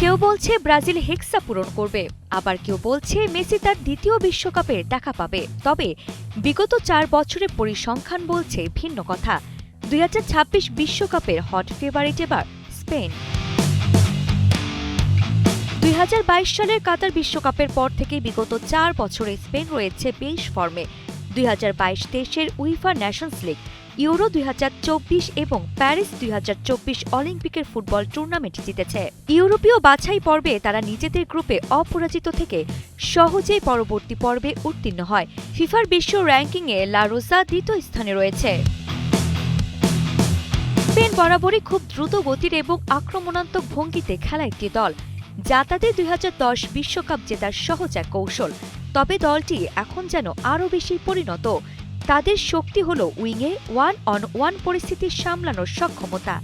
কেউ বলছে ব্রাজিল হেক্সা পূরণ করবে, আবার কেউ বলছে মেসি তার দ্বিতীয় বিশ্বকাপে দেখা পাবে। তবে বিগত ৪ বছরের পরিসংখ্যান বলছে ভিন্ন কথা। ২০২৬ বিশ্বকাপের হট ফেভারিট এবার স্পেন। ২০২২ সালের কাতার বিশ্বকাপের পর থেকে বিগত ৪ বছরে স্পেন রয়েছে বেশ ফর্মে। ২০২২-২৩ উইফা নেশনস লিগ, ইউরো ২০২৪ এবং প্যারিস ২০২৪ অলিম্পিকের ফুটবল টুর্নামেন্ট জিতেছে। ইউরোপীয় বাছাই পর্বে তারা নিজেদের গ্রুপে অপরাজিত থেকে সহজেই পরবর্তী পর্বে উত্তীর্ণ হয়। ফিফার বিশ্ব র্যাঙ্কিংয়ে লা রোসা দ্বিতীয় স্থানে রয়েছে। স্পেন বরাবরই খুব দ্রুত গতির এবং আক্রমণাত্মক ভঙ্গিতে খেলা একটি দল, যা তাদের ২০১০ বিশ্বকাপ জেতার সহজ এক কৌশল। তবে দলটি এখন যেন আরও বেশি পরিণত। তাদের শক্তি হল উইংয়ে ওয়ান-অন-ওয়ান পরিস্থিতি সামলানোর সক্ষমতা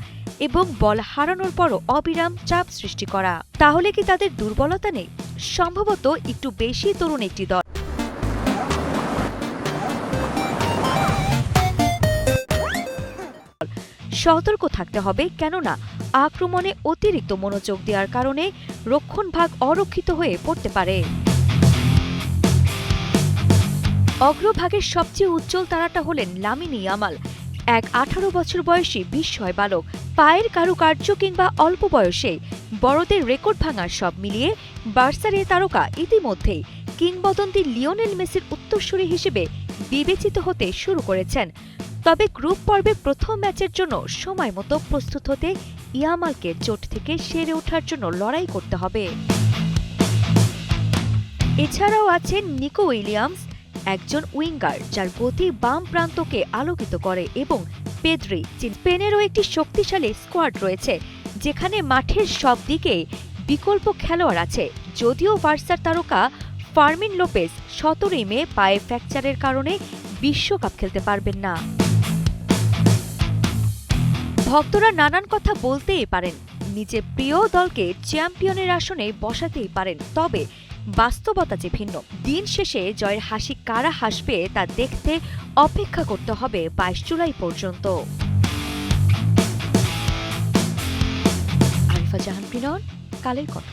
এবং বল হারানোর পরও অবিরাম চাপ সৃষ্টি করা। তাহলে কি তাদের দুর্বলতা নেই? সম্ভবত একটু বেশি তরুণ একটি দল। সতর্ক থাকতে হবে, কেননা আক্রমণে অতিরিক্ত মনোযোগ দেওয়ার কারণে রক্ষণভাগ অরক্ষিত হয়ে পড়তে পারে। অগ্রভাগের সবচেয়ে উজ্জ্বল তারাটা হলেন লামিন ইয়ামাল, এক ১৮ বছর বয়সী বিস্ময় বালক। পায়ের কারুকার্য কিংবা অল্প বয়সে বড়দের রেকর্ড ভাঙার সব মিলিয়ে বার্সার এ তারকা ইতিমধ্যেই কিংবদন্তি লিওনেল মেসির উত্তরসূরি হিসেবে বিবেচিত হতে শুরু করেছেন। তবে গ্রুপ পর্বে প্রথম ম্যাচের জন্য সময় মতো প্রস্তুত হতে ইয়ামালকে চোট থেকে সেরে ওঠার জন্য লড়াই করতে হবে। এছাড়াও আছেন নিকো উইলিয়ামস, একজন উইঙ্গার যার গতি বাম প্রান্তকে আলোকিত করে, এবং পেদ্রি। স্পেনেরও একটি শক্তিশালী স্কোয়াড রয়েছে, যেখানে মাঠের সব দিকে বিকল্প খেলোয়াড় আছে। যদিও বার্সার তারকা ফার্মিন লোপেজ ১৭ মে পায়ে ফ্র্যাকচারের কারণে বিশ্বকাপ খেলতে পারবেন না। ভক্তরা নানান কথা বলতেই পারেন, নিজের প্রিয় দলকে চ্যাম্পিয়নের আসনে বসাতেই পারেন, তবে বাস্তবতা যে ভিন্ন। দিন শেষে জয়ের হাসি কারা হাসবে তা দেখতে অপেক্ষা করতে হবে ২২ জুলাই পর্যন্ত। আরিফা জাহান, কালের কণ্ঠ।